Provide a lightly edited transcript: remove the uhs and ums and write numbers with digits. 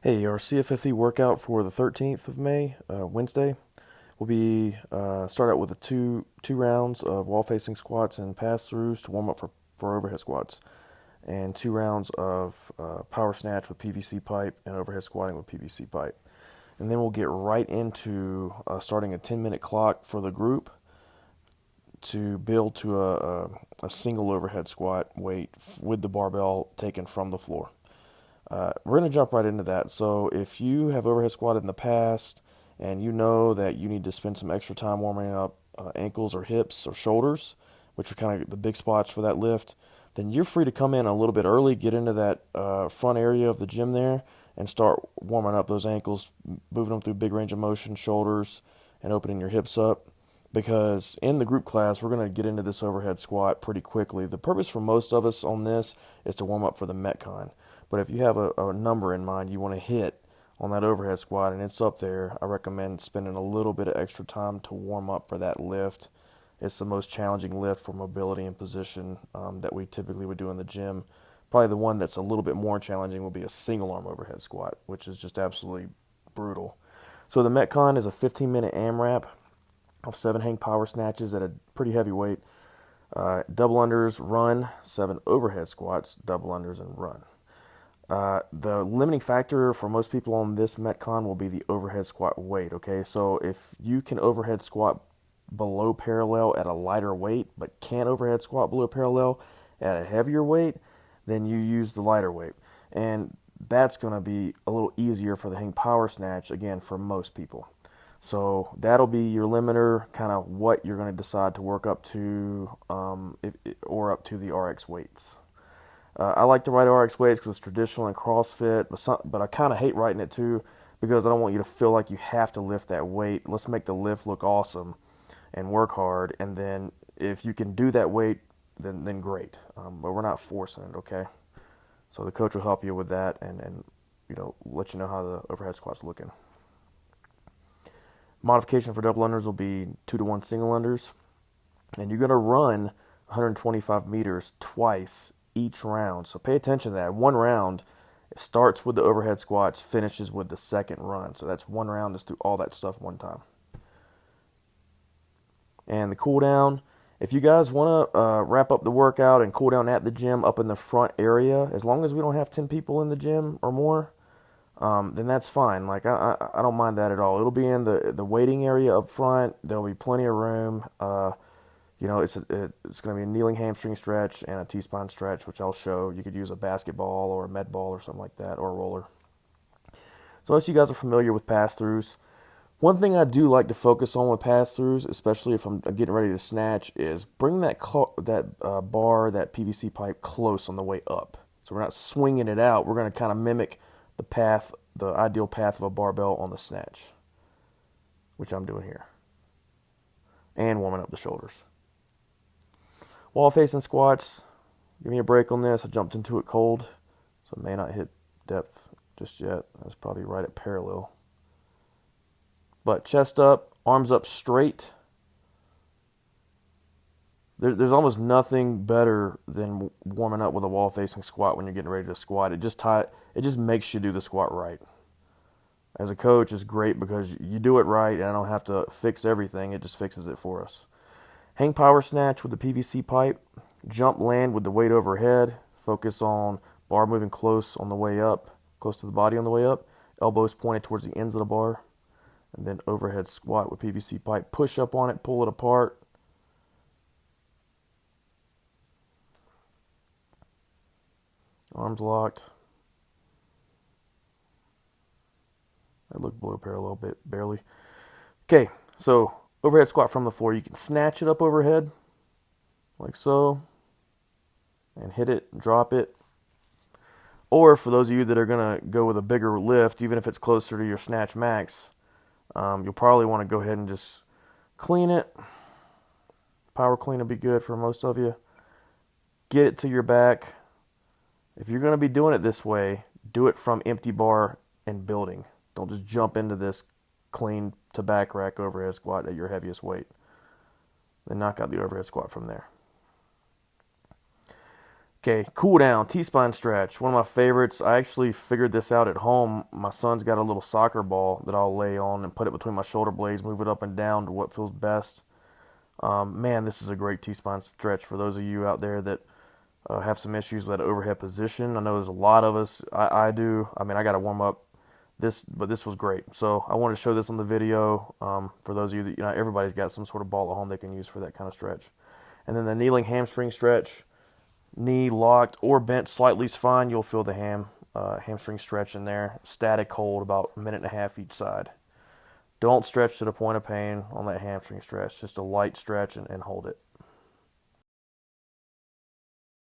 Hey, our CFFV workout for the 13th of May, Wednesday, will be start out with two rounds of wall facing squats and pass throughs to warm up for overhead squats, and 2 rounds of power snatch with PVC pipe and overhead squatting with PVC pipe. And then we'll get right into starting a 10-minute clock for the group to build to a single overhead squat weight with the barbell taken from the floor. We're going to jump right into that. So if you have overhead squatted in the past and you know that you need to spend some extra time warming up ankles or hips or shoulders, which are kind of the big spots for that lift, then you're free to come in a little bit early, get into that front area of the gym there, and start warming up those ankles, moving them through big range of motion, shoulders, and opening your hips up. Because in the group class, we're going to get into this overhead squat pretty quickly. The purpose for most of us on this is to warm up for the Metcon. But if you have a number in mind you want to hit on that overhead squat and it's up there, I recommend spending a little bit of extra time to warm up for that lift. It's the most challenging lift for mobility and position that we typically would do in the gym. Probably the one that's a little bit more challenging will be a single arm overhead squat, which is just absolutely brutal. So the Metcon is a 15-minute AMRAP of 7 hang power snatches at a pretty heavy weight. Double unders, run, 7 overhead squats, double unders, and run. The limiting factor for most people on this Metcon will be the overhead squat weight, okay? So if you can overhead squat below parallel at a lighter weight, but can't overhead squat below parallel at a heavier weight, then you use the lighter weight. And that's going to be a little easier for the hang power snatch, again, for most people. So that'll be your limiter, kind of what you're going to decide to work up to or up to the RX weights. I like to write RX weights because it's traditional in CrossFit, but I kind of hate writing it too because I don't want you to feel like you have to lift that weight. Let's make the lift look awesome and work hard, and then if you can do that weight, then great. But we're not forcing it, okay? So the coach will help you with that and let you know how the overhead squat's looking. Modification for double unders will be 2-to-1 single unders, and you're going to run 125 meters twice each round. So pay attention to that. One round, it starts with the overhead squats, finishes with the second run. So that's one round, just do all that stuff one time. And the cool down, if you guys want to wrap up the workout and cool down at the gym up in the front area, as long as we don't have 10 people in the gym or more, then that's fine. Like I don't mind that at all. It'll be in the waiting area up front. There'll be plenty of room. It's going to be a kneeling hamstring stretch and a T-spine stretch, which I'll show. You could use a basketball or a med ball or something like that, or a roller. So most of you guys are familiar with pass-throughs. One thing I do like to focus on with pass-throughs, especially if I'm getting ready to snatch, is bring that bar, that PVC pipe, close on the way up. So we're not swinging it out. We're going to kind of mimic the ideal path of a barbell on the snatch, which I'm doing here, and warming up the shoulders. Wall facing squats, give me a break on this. I jumped into it cold, so it may not hit depth just yet. That's probably right at parallel. But chest up, arms up straight. There's almost nothing better than warming up with a wall facing squat when you're getting ready to squat. It just makes you do the squat right. As a coach, it's great because you do it right and I don't have to fix everything. It just fixes it for us. Hang power snatch with the PVC pipe. Jump land with the weight overhead. Focus on bar moving close on the way up, close to the body on the way up. Elbows pointed towards the ends of the bar. And then overhead squat with PVC pipe. Push up on it, pull it apart. Arms locked. That looked below parallel bit, barely. Okay, so overhead squat from the floor. You can snatch it up overhead, like so, and hit it, drop it. Or for those of you that are going to go with a bigger lift, even if it's closer to your snatch max, you'll probably want to go ahead and just clean it. Power clean will be good for most of you. Get it to your back. If you're going to be doing it this way, do it from empty bar and building. Don't just jump into this clean to back rack overhead squat at your heaviest weight. Then knock out the overhead squat from there. Okay, cool down, T-spine stretch, one of my favorites. I actually figured this out at home. My son's got a little soccer ball that I'll lay on and put it between my shoulder blades, move it up and down to what feels best. Man, this is a great T-spine stretch for those of you out there that have some issues with that overhead position. I know there's a lot of us. I do. I mean, I got to warm up this, but this was great. So I wanted to show this on the video for those of you that, everybody's got some sort of ball at home they can use for that kind of stretch. And then the kneeling hamstring stretch, knee locked or bent slightly is fine. You'll feel the hamstring stretch in there. Static hold about a minute and a half each side. Don't stretch to the point of pain on that hamstring stretch. Just a light stretch and hold it.